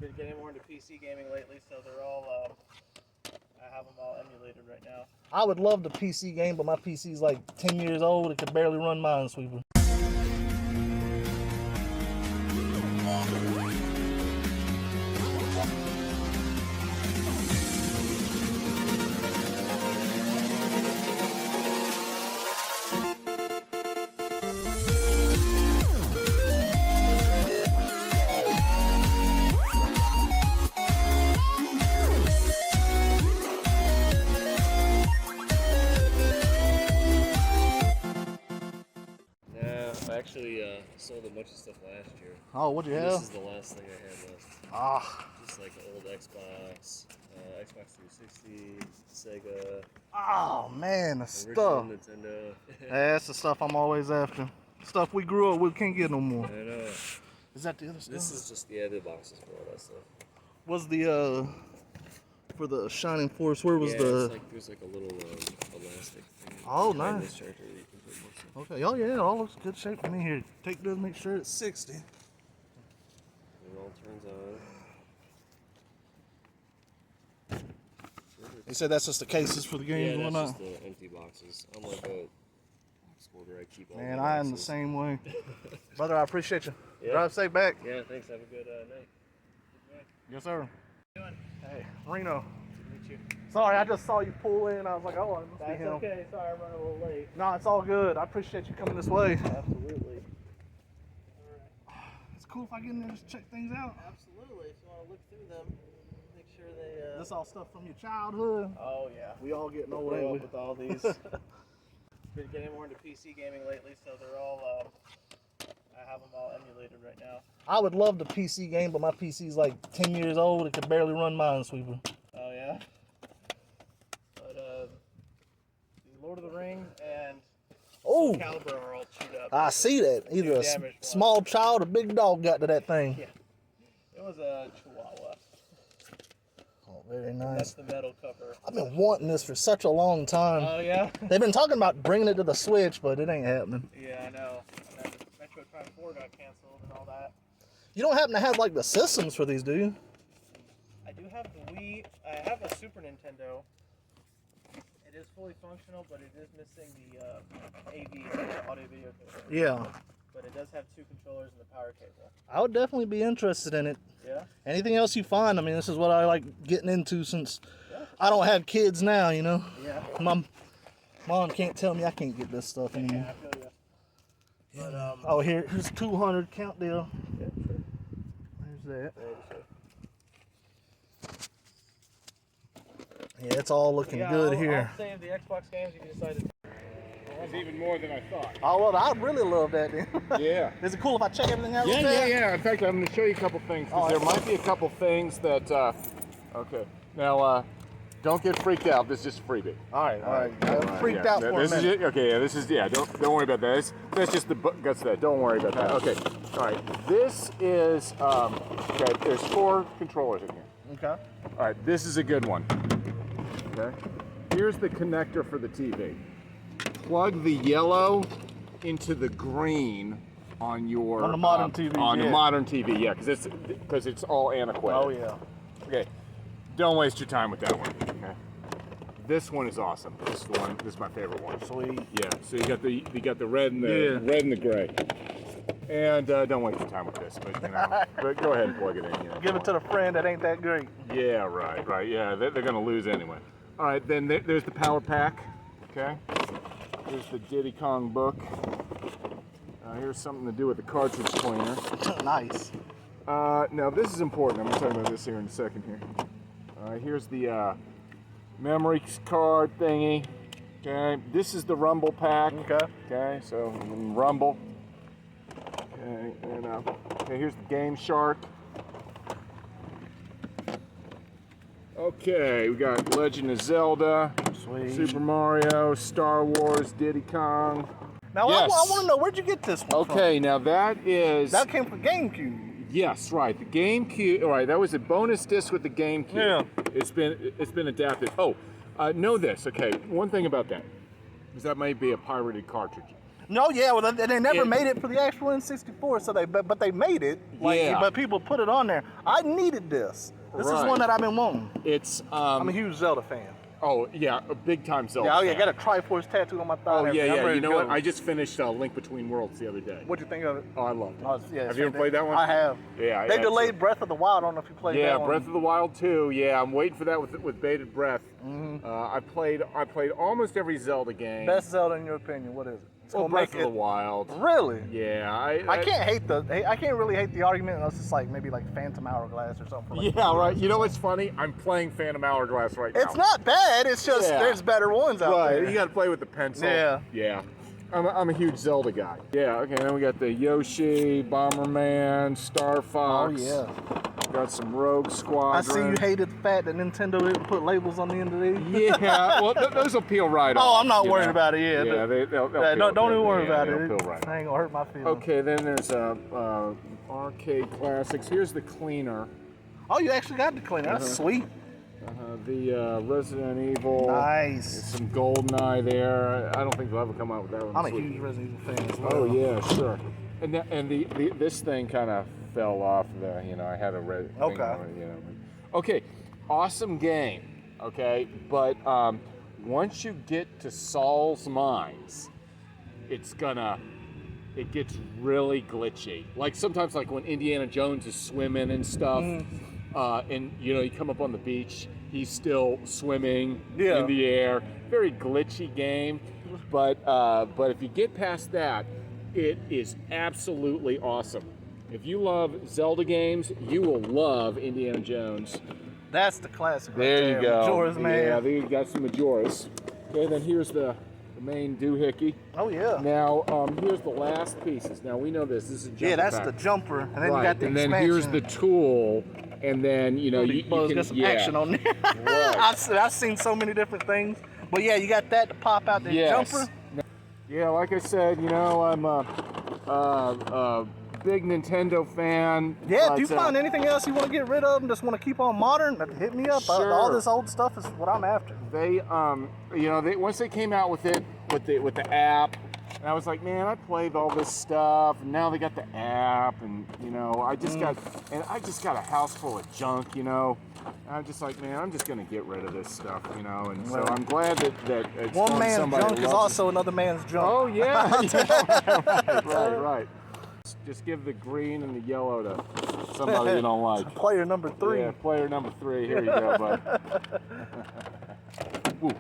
Been getting more into PC gaming lately, so they're all. I have them all emulated right now. I would love the PC game, but my PC's like 10 years old. It could barely run Minesweeper. I actually sold a bunch of stuff last year. Oh, what'd you have? This is the last thing I had left. Ah. Just like old Xbox, Xbox 360, Sega. Oh man, the stuff. Nintendo. That's the stuff I'm always after. Stuff we grew up with, can't get no more. I know. Is that the other stuff? This is just the other boxes for all that stuff. Was the for the Shining Force? Where was the? It's like, there's like a little elastic thing. Oh, behind nice. This charger that you can put more stuff. Okay. Oh yeah, it all looks good shape to me here. Take this, make sure it's 60. It all turns on. You said that's just the cases for the games and Yeah, whatnot? that's just the empty boxes. I'm like a box holder. I keep all Man, my I am the boxes. same way. Brother, I appreciate you. Yeah. Drive safe back. Yeah, thanks. Have a good night. Yes, sir. How you doing? Hey, Reno. Good to meet you. Sorry, I just saw you pull in. I was like, oh, it must be That's him. okay. Sorry, I'm running a little late. No, it's all good. I appreciate you coming this way. Absolutely. It's cool if I get in there and just check things out. Absolutely. If you want to look through them, make sure they. This all stuff from your childhood. Oh yeah. We all getting old, Grew ain't up we? with all these. Been getting more into PC gaming lately, so they're all. I have them all emulated right now. I would love the PC game, but my PC's like 10 years old. It could barely run Minesweeper. Oh yeah. But the Lord of the Rings and Oh, Caliber are all chewed up. I see that. Either a damaged ones. small child or big dog got to that thing. Yeah. It was a Chihuahua. Oh, very That's nice. the metal cover. I've been wanting this for such a long time. Oh yeah. They've been talking about bringing it to the Switch, but it ain't happening. Yeah, I know. And then Metro Prime 4 got canceled and all that. You don't happen to have like the systems for these, do you? I do have the Wii. I have a Super Nintendo. It is fully functional, but it is missing the AV, the audio video controller. Yeah. But it does have two controllers and the power cable. I would definitely be interested in it. Yeah? Anything else you find? I mean, this is what I like getting into since Yeah. I don't have kids now, you know? Yeah. Mom can't tell me I can't get this stuff Yeah, anymore. I feel you. But, Oh, here's 200 count deal. yeah, sure. There's that. Very sure. Yeah, it's all looking good here. I'll save the Xbox games if you decide to. It's even more than I thought. Oh, well, I'd really love that then. Yeah. Is it cool if I check everything out real Yeah, fast? yeah, yeah. In fact, I'm going to show you a couple things. 'Cause there might be a couple things that. Okay. Now, don't get freaked out. This is just a freebie. All right. I'm freaked Yeah. out for a This is minute. it. Okay. Yeah. This is. Yeah. Don't worry about that. That's just the guts of that. Don't worry about that. Okay. All right. This is. Okay. There's 4 controllers in here. Okay. All right. This is a good one. Okay. Here's the connector for the TV. Plug the yellow into the green on your On the modern TV, On the yeah. modern TV, yeah, because it's all antiquated. Oh, yeah. Okay. Don't waste your time with that one. Okay. This one is awesome. This is the one. This is my favorite one. Sweet. Yeah. So you got the red and the red and the gray. And don't waste your time with this, but but go ahead and plug it in. Give it to the friend that ain't that great. Yeah, right. Yeah, they're going to lose anyway. All right, then there's the power pack. Okay. Here's the Diddy Kong book. Here's something to do with the cartridge cleaner. Nice. Now this is important. I'm going to talk about this here in a second here. Here's the memory card thingy. Okay. This is the Rumble pack. Okay. Okay. So Rumble. Okay. And okay. Here's the Game Shark. Okay, we got Legend of Zelda, Sweet. Super Mario, Star Wars, Diddy Kong. Now, Yes. I want to know, where'd you get this one from? Okay, now that is... That came from GameCube. Yes, right. The GameCube. All right, that was a bonus disc with the GameCube. Yeah. It's been adapted. Oh, know this. Okay, one thing about that is that might be a pirated cartridge. No, yeah, well, they never made it for the actual N64, so but they made it. Like, Yeah. But people put it on there. I needed this. This is Right. one that I've been wanting. It's I'm a huge Zelda fan. oh yeah, a big time Zelda. Yeah, fan. got a Triforce tattoo on my thigh. Oh and yeah, everything. I'm yeah. ready You to know what? go. I just finished Link Between Worlds the other day. What'd you think of it? Oh, I loved it. Yeah, Have you ever played that one? I have. Yeah. They yeah, delayed Breath of the Wild. I don't know if you played that Yeah, one. Breath of the Wild 2. Yeah, I'm waiting for that with bated breath. Mm-hmm. I played almost every Zelda game. Best Zelda in your opinion? What is it? It's well, gonna Breath make of the Wild. Really? Yeah, I can't really hate the argument unless it's like maybe like Phantom Hourglass or something. For like Yeah, right. You know what's funny? I'm playing Phantom Hourglass right now. It's not bad. It's just Yeah. there's better ones out Right, there. you got to play with the pencil. Yeah. Yeah. I'm a huge Zelda guy. Yeah, okay, then we got the Yoshi, Bomberman, Star Fox. Oh, yeah. Got some Rogue I Squadron. see you hated the fact that Nintendo didn't put labels on the end of these. Yeah, well, those will peel right off. Oh, I'm not you worried know? about it. Yeah, Yeah, they'll Yeah, peel, don't even worry about they'll it. peel right I ain't gonna hurt my feelings. Okay, then there's arcade classics. Here's the cleaner. Oh, you actually got the cleaner. That's sweet. The Resident Evil. Nice. Some GoldenEye there. I don't think they'll ever come out with that one. I'm a this week. huge Resident Evil fan as well. Oh yeah, sure. And this thing kind of fell off the. I had a red. Thing Okay. on it, Okay, awesome game. Okay, but once you get to Saul's Mines, it gets really glitchy. Like sometimes, like when Indiana Jones is swimming and stuff, and you come up on the beach, he's still swimming in the air. Very glitchy game, but if you get past that, it is absolutely awesome. If you love Zelda games, you will love Indiana Jones. That's the classic. There you go. Majora's Mask. Yeah, there you got some Majora's. Okay, then here's the main doohickey. Oh yeah. Now, here's the last pieces. Now we know this. This is a jumper Yeah, that's pack. the jumper, and then right. you got the and expansion. then here's the tool, and then you can got some action on there. Right. I've seen so many different things, but yeah, you got that to pop out the jumper. Yeah, like I said, I'm a big Nintendo fan. Yeah, but, do you find anything else you want to get rid of and just want to keep on modern? Hit me up. Sure. All this old stuff is what I'm after. They once they came out with it with the app, and I was like, man, I played all this stuff, and now they got the app, and I just got a house full of junk, and I'm just like, man, I'm just gonna get rid of this stuff, and so I'm glad that it's One man's somebody junk is loves also another man's junk. Oh yeah, right. Just give the green and the yellow to somebody you don't like. Player number 3. Yeah, player number 3. Here you go, bud. Ooh.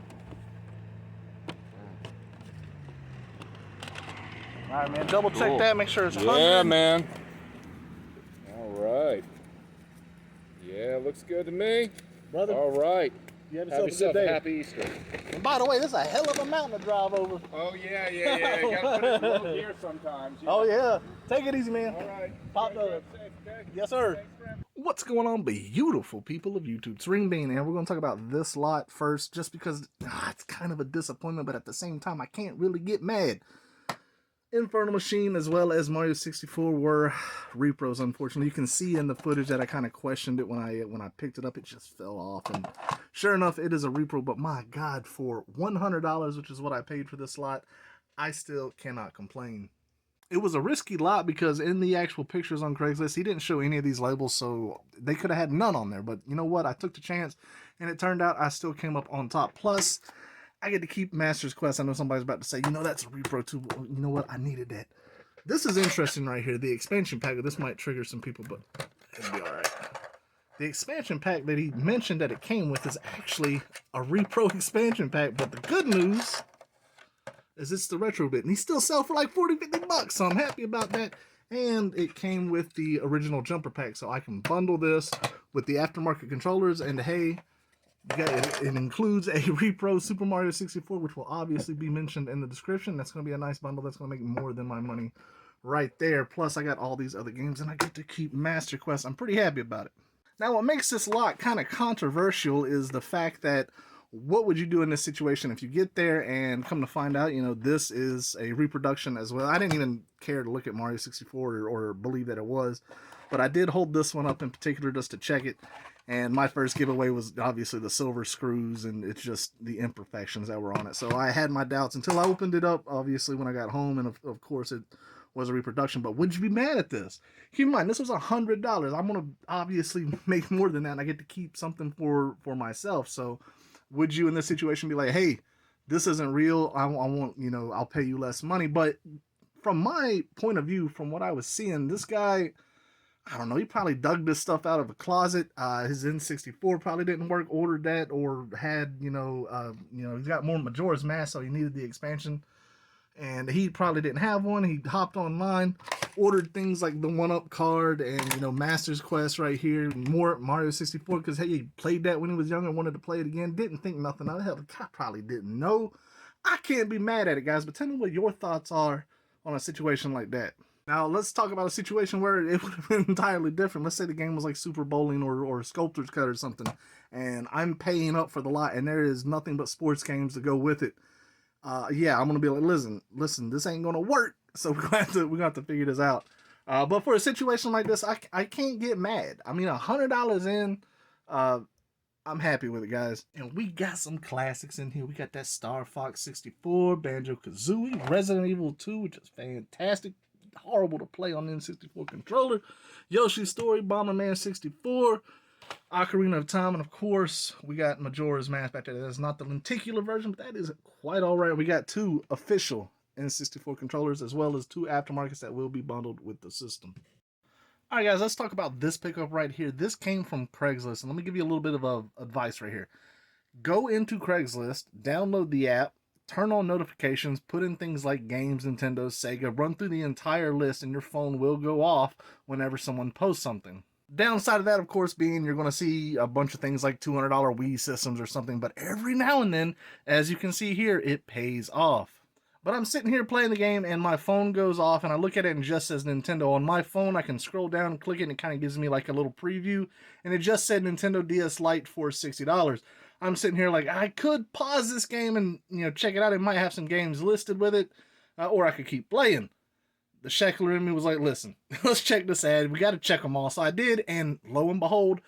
All right, man. Double check Cool. that. Make sure it's 100. Yeah, man. All right. Yeah, looks good to me. Brother, All right. you have Have yourself yourself a good a day. happy Easter. And by the way, this is a hell of a mountain to drive over. Oh, yeah. You gotta put it in low gear sometimes. Oh, yeah. Take it easy, man. All right. Pop Drive those. safe, okay? Yes, sir. What's going on, beautiful people of YouTube? It's Renebean, and we're going to talk about this lot first, just because it's kind of a disappointment, but at the same time, I can't really get mad. Infernal Machine as well as Mario 64 were repros, unfortunately. You can see in the footage that I kind of questioned it when I picked it up. It just fell off, and sure enough, it is a repro, but my God, for $100, which is what I paid for this lot, I still cannot complain. It was a risky lot because in the actual pictures on Craigslist, he didn't show any of these labels, so they could have had none on there. But you know what? I took the chance, and it turned out I still came up on top. Plus, I get to keep Master's Quest. I know somebody's about to say, that's a repro too. Well, you know what? I needed that. This is interesting right here. The expansion pack. This might trigger some people, but it'll be all right. The expansion pack that he mentioned that it came with is actually a repro expansion pack. But the good news is it's the retro bit, and he still sell for like $40-50, so I'm happy about that. And it came with the original jumper pack, so I can bundle this with the aftermarket controllers, and hey, it includes a repro Super Mario 64, which will obviously be mentioned in the description. That's going to be a nice bundle. That's going to make more than my money right there. Plus, I got all these other games, and I get to keep Master Quest. I'm pretty happy about it. Now, what makes this lot kind of controversial is the fact that what would you do in this situation if you get there and come to find out, this is a reproduction as well. I didn't even care to look at Mario 64 or believe that it was. but I did hold this one up in particular just to check it. And my first giveaway was obviously the silver screws, and it's just the imperfections that were on it. So I had my doubts until I opened it up, obviously, when I got home, and of course it was a reproduction. But would you be mad at this? Keep in mind, this was $100. I'm gonna obviously make more than that, and I get to keep something for myself. So would you in this situation be like, hey, this isn't real, I want, you know, I'll pay you less money? But from my point of view, from what I was seeing, this guy, I don't know, he probably dug this stuff out of a closet. His N64 probably didn't work, ordered that, or had, he's got more Majora's Mask, so he needed the expansion. And he probably didn't have one. He hopped online, ordered things like the 1-Up card and, Master's Quest right here, more Mario 64, because, hey, he played that when he was younger, wanted to play it again, didn't think nothing of it. Hell, the guy probably didn't know. I can't be mad at it, guys, but tell me what your thoughts are on a situation like that. Now, let's talk about a situation where it would have been entirely different. Let's say the game was like Super Bowling or Sculptor's Cut or something, and I'm paying up for the lot, and there is nothing but sports games to go with it. Yeah, I'm gonna be like, listen, this ain't gonna work. So we're gonna have to figure this out. But for a situation like this, I can't get mad. I mean, $100 in, I'm happy with it, guys. And we got some classics in here. We got that Star Fox 64, Banjo-Kazooie, Resident Evil 2, which is fantastic. Horrible to play on the N64 controller. Yoshi's Story, Bomberman 64, Ocarina of Time, and of course, we got Majora's Mask back there. That's not the lenticular version, but that is quite all right. We got 2 official N64 controllers, as well as 2 aftermarkets that will be bundled with the system. All right, guys, let's talk about this pickup right here. This came from Craigslist, and let me give you a little bit of advice right here. Go into Craigslist, download the app, turn on notifications, put in things like games, Nintendo, Sega, run through the entire list, and your phone will go off whenever someone posts something. Downside of that, of course, being you're going to see a bunch of things like $200 Wii systems or something, but every now and then, as you can see here, it pays off. But I'm sitting here playing the game, and my phone goes off, and I look at it and it just says Nintendo. On my phone, I can scroll down and click it, and it kind of gives me like a little preview, and it just said Nintendo DS Lite for $60. I'm sitting here like, I could pause this game and, check it out. It might have some games listed with it, or I could keep playing. The Sheckler in me was like, listen, let's check this ad. We got to check them all. So I did, and lo and behold,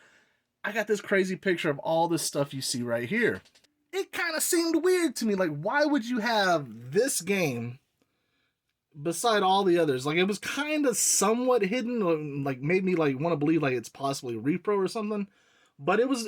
I got this crazy picture of all this stuff you see right here. It kind of seemed weird to me. Like, why would you have this game beside all the others? Like, it was kind of somewhat hidden, like made me like want to believe like it's possibly a repro or something. But it was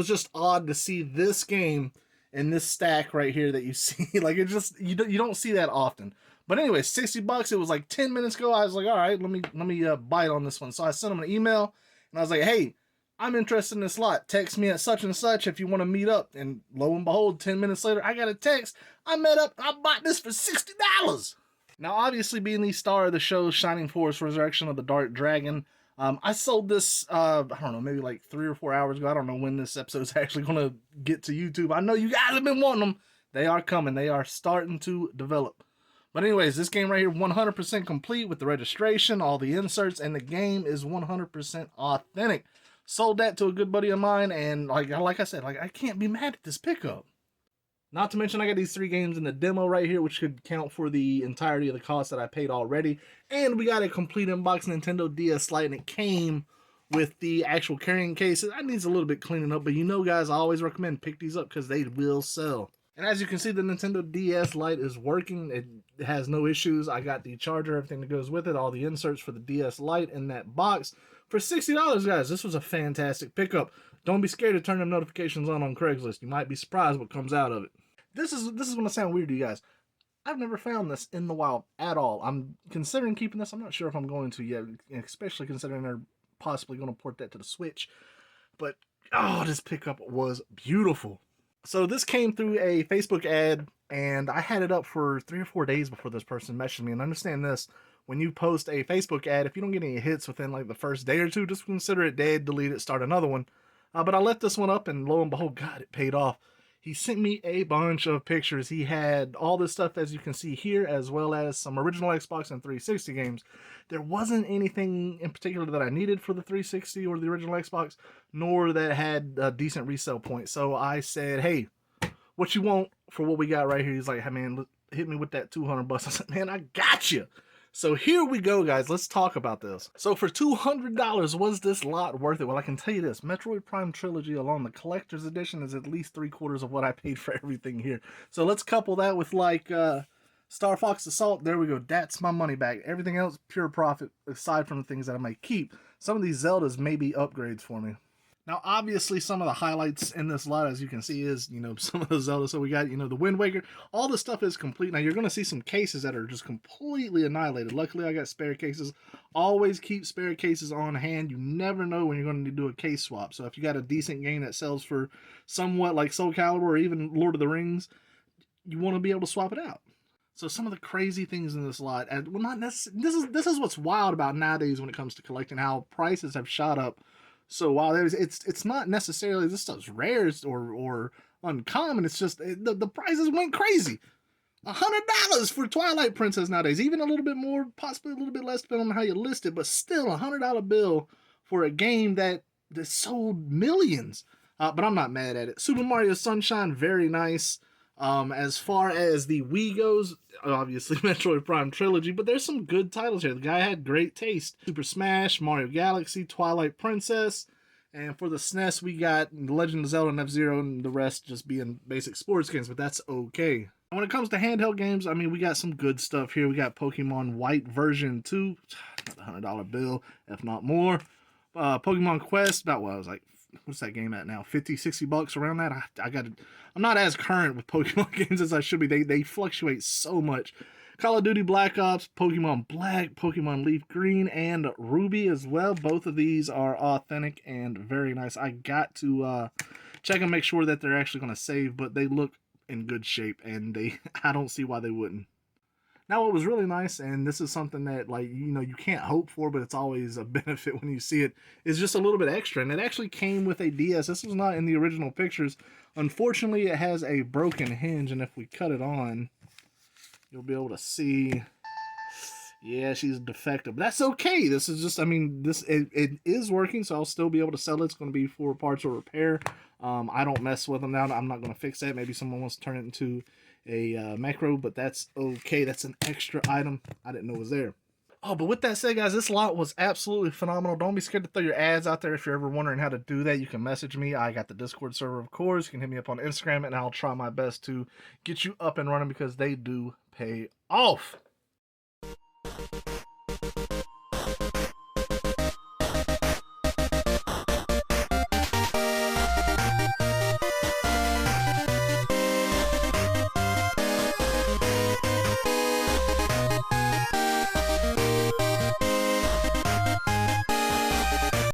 just odd to see this game in this stack right here that you see. Like, it just, you don't see that often. But anyway, $60. It was like 10 minutes ago. I was like, all right, let me bite on this one. So I sent him an email, and I was like, hey, I'm interested in this lot. Text me at such and such if you want to meet up. And lo and behold, 10 minutes later, I got a text. I met up. I bought this for $60. Now, obviously, being the star of the show, Shining Force: Resurrection of the Dark Dragon, I sold this, I don't know, maybe like 3 or 4 hours ago. I don't know when this episode's actually going to get to YouTube. I know you guys have been wanting them. They are coming. They are starting to develop. But anyways, this game right here, 100% complete with the registration, all the inserts, and the game is 100% authentic. Sold that to a good buddy of mine, and like I said, I can't be mad at this pickup. Not to mention, I got these 3 games in the demo right here, which could count for the entirety of the cost that I paid already. And we got a complete unboxed Nintendo DS Lite, and it came with the actual carrying case. That needs a little bit cleaning up, but guys, I always recommend pick these up because they will sell. And as you can see, the Nintendo DS Lite is working. It has no issues. I got the charger, everything that goes with it, all the inserts for the DS Lite in that box. For $60, guys, this was a fantastic pickup. Don't be scared to turn them notifications on Craigslist. You might be surprised what comes out of it. This is going to sound weird to you guys. I've never found this in the wild at all. I'm considering keeping this. I'm not sure if I'm going to yet, especially considering they're possibly going to port that to the Switch. But, oh, this pickup was beautiful. So this came through a Facebook ad, and I had it up for 3 or 4 days before this person messaged me. And understand this, when you post a Facebook ad, if you don't get any hits within like the first day or two, just consider it dead, delete it, start another one. But I left this one up, and lo and behold, God, it paid off. He sent me a bunch of pictures. He had all this stuff, as you can see here, as well as some original Xbox and 360 games. There wasn't anything in particular that I needed for the 360 or the original Xbox, nor that had a decent resale point. So I said, hey, what you want for what we got right here? He's like, hey man, hit me with that $200. I said, man, I got you. So here we go, guys. Let's talk about this. So for $200, was this lot worth it? Well, I can tell you this. Metroid Prime Trilogy alone, the collector's edition, is at least 3/4 of what I paid for everything here. So let's couple that with like Star Fox Assault. There we go. That's my money back. Everything else, pure profit, aside from the things that I might keep. Some of these Zeldas may be upgrades for me. Now, obviously, some of the highlights in this lot, as you can see, is, some of the Zelda. So we got, the Wind Waker. All the stuff is complete. Now, you're going to see some cases that are just completely annihilated. Luckily, I got spare cases. Always keep spare cases on hand. You never know when you're going to do a case swap. So if you got a decent game that sells for somewhat like Soul Calibur or even Lord of the Rings, you want to be able to swap it out. So some of the crazy things in this lot, and well, not necessarily, this is what's wild about nowadays when it comes to collecting, how prices have shot up. So while it's not necessarily this stuff's rare or uncommon, it's just the prices went crazy. $100 for Twilight Princess nowadays, even a little bit more, possibly a little bit less, depending on how you list it, but still $100 bill for a game that sold millions. But I'm not mad at it. Super Mario Sunshine, very nice. As far as the Wii goes, obviously Metroid Prime Trilogy, but there's some good titles here. The guy had great taste. Super Smash, Mario Galaxy, Twilight Princess, and for the SNES we got Legend of Zelda and F-Zero, and the rest just being basic sports games, but that's okay. When it comes to handheld games, I mean, we got some good stuff here. We got Pokemon White version 2, $100 bill, if not more. Pokemon Quest, about what I was like, what's that game at now? 50, 60 bucks around that. I'm not as current with Pokemon games as I should be. They fluctuate so much. Call of Duty Black Ops, Pokemon Black, Pokemon Leaf Green, and Ruby as well. Both of these are authentic and very nice. I got to check and make sure that they're actually going to save, but they look in good shape, and I don't see why they wouldn't. Now, what was really nice, and this is something that, like, you can't hope for, but it's always a benefit when you see it, is just a little bit extra. And it actually came with a DS. This was not in the original pictures. Unfortunately, it has a broken hinge, and if we cut it on, you'll be able to see, yeah, she's defective. But that's okay. This is just, it is working, so I'll still be able to sell it. It's going to be for parts or repair. I don't mess with them now. I'm not going to fix that. Maybe someone wants to turn it into a macro, but that's okay. That's an extra item I didn't know was there. Oh, but with that said, guys, this lot was absolutely phenomenal. Don't be scared to throw your ads out there. If you're ever wondering how to do that, you can message me. I got the Discord server, of course. You can hit me up on Instagram, and I'll try my best to get you up and running because they do pay off.